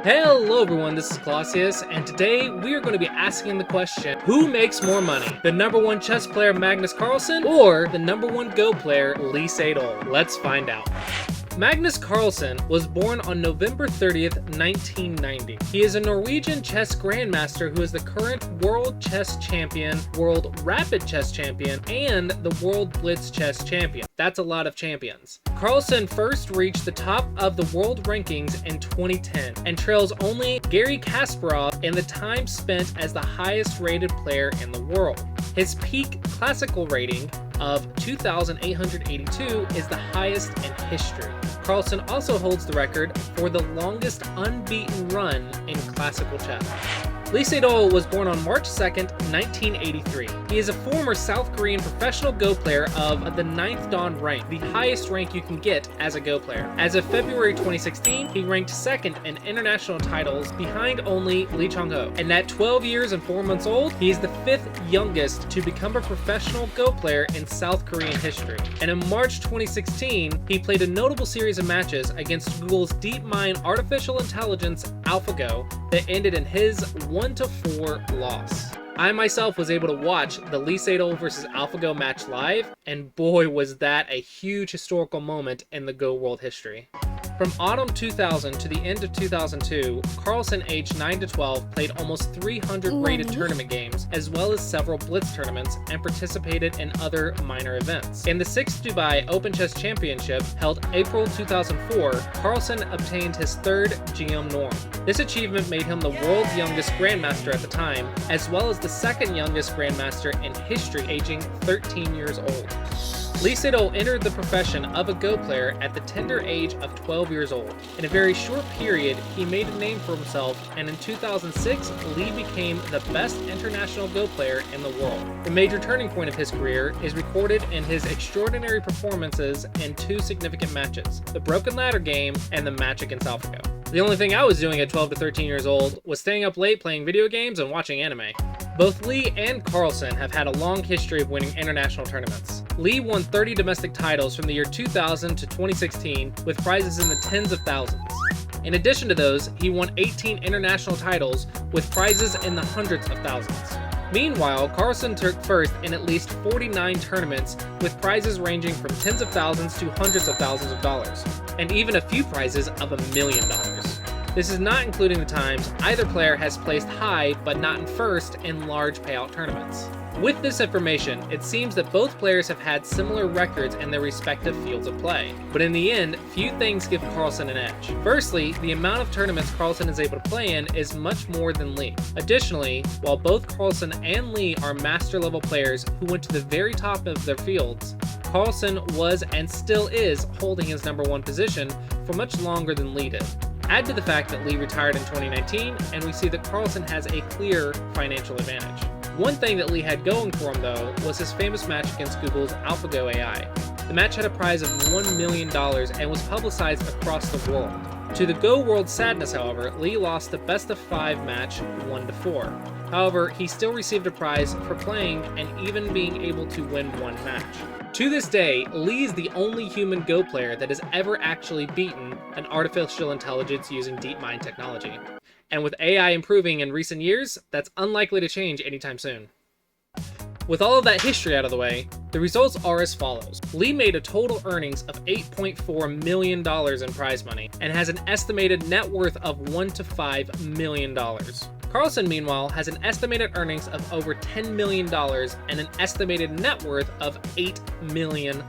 Hello everyone, this is Clossi, and today we are going to be asking the question, who makes more money? The #1 chess player Magnus Carlsen or the #1 Go player Lee Sedol? Let's find out. Magnus Carlsen was born on November 30th, 1990. He is a Norwegian chess grandmaster who is the current World Chess Champion, World Rapid Chess Champion, and the World Blitz Chess Champion. That's a lot of champions. Carlsen first reached the top of the world rankings in 2010 and trails only Garry Kasparov in the time spent as the highest rated player in the world. His peak classical rating of 2,882 is the highest in history. Carlsen also holds the record for the longest unbeaten run in classical chess. Lee Sedol was born on March 2nd, 1983. He is a former South Korean professional Go player of the 9th Dan rank, the highest rank you can get as a Go player. As of February 2016, he ranked 2nd in international titles behind only Lee Chang-ho. And at 12 years and 4 months old, he is the 5th youngest to become a professional Go player in South Korean history. And in March 2016, he played a notable series of matches against Google's DeepMind artificial intelligence AlphaGo that ended in his 1-4 loss. I myself was able to watch the Lee Sedol versus AlphaGo match live, and boy was that a huge historical moment in the Go world history. From autumn 2000 to the end of 2002, Carlsen, aged 9 to 12, played almost 300 rated tournament games, as well as several Blitz tournaments, and participated in other minor events. In the 6th Dubai Open Chess Championship, held April 2004, Carlsen obtained his 3rd GM norm. This achievement made him the world's youngest grandmaster at the time, as well as the 2nd youngest grandmaster in history, aging 13 years old. Lee Sedol entered the profession of a Go player at the tender age of 12 years old. In a very short period, he made a name for himself, and in 2006, Lee became the best international Go player in the world. The major turning point of his career is recorded in his extraordinary performances in 2 significant matches, the Broken Ladder game and the match against AlphaGo. The only thing I was doing at 12 to 13 years old was staying up late playing video games and watching anime. Both Lee and Carlsen have had a long history of winning international tournaments. Lee won 30 domestic titles from the year 2000 to 2016 with prizes in the tens of thousands. In addition to those, he won 18 international titles with prizes in the hundreds of thousands. Meanwhile, Carlsen took first in at least 49 tournaments with prizes ranging from tens of thousands to hundreds of thousands of dollars, and even a few prizes of $1 million. This is not including the times either player has placed high but not in first in large payout tournaments. With this information, it seems that both players have had similar records in their respective fields of play. But in the end, few things give Carlsen an edge. Firstly, the amount of tournaments Carlsen is able to play in is much more than Lee. Additionally, while both Carlsen and Lee are master level players who went to the very top of their fields, Carlsen was and still is holding his #1 position for much longer than Lee did. Add to the fact that Lee retired in 2019, and we see that Carlsen has a clear financial advantage. One thing that Lee had going for him, though, was his famous match against Google's AlphaGo AI. The match had a prize of $1 million and was publicized across the world. To the Go world's sadness, however, Lee lost the best-of-5 match 1-4. However, he still received a prize for playing and even being able to win one match. To this day, Lee is the only human Go player that has ever actually beaten an artificial intelligence using DeepMind technology. And with AI improving in recent years, that's unlikely to change anytime soon. With all of that history out of the way, the results are as follows. Lee made a total earnings of $8.4 million in prize money and has an estimated net worth of $1 to $5 million. Carlsen, meanwhile, has an estimated earnings of over $10 million and an estimated net worth of $8 million.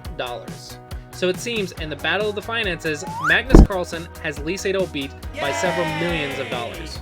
So it seems in the battle of the finances, Magnus Carlsen has Lee Sedol beat by several millions of dollars.